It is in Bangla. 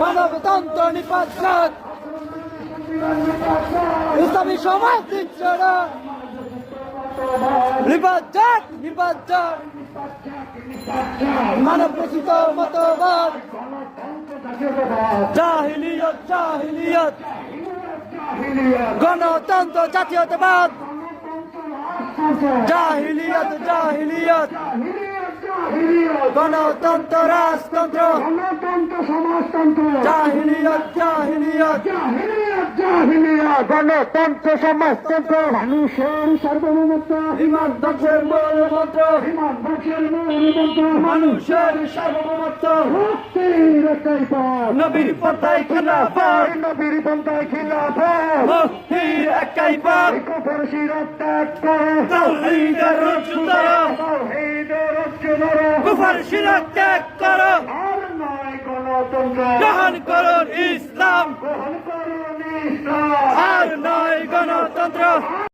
মানবতন্ত্র নিপাত ইসলামী সমাজ দিচ্ছে না নিপাত মানব রচিত মতবাদ জাহিলিয়ত গণতন্ত্র জাতীয়তাবাদ জাহিলিয়ত গণতন্ত্র রাজতন্ত্র সমাজতন্ত্র জাহিলিয়ত গণতন্ত্র সমাজতন্ত্র মানুষের সার্বভৌমত্ব ইমান ধ্বংসের মূল মন্ত্র মানুষের সার্বভৌমত্ব মুক্তির একটাই পথ নবীর পন্থায় খিলাফত নবীর পন্থায় খিলাফত মুক্তির একটাই পথ কুফর শিরক ত্যাগ করো তাওহীদের রজ্জু ধরো তাওহীদের রজ্জু ধরো কুফর শিরক ত্যাগ করো আর নয় গণতন্ত্র গ্রহণ করুন ইসলাম গ্রহণ করুন ইসলাম আর নয় গণতন্ত্র।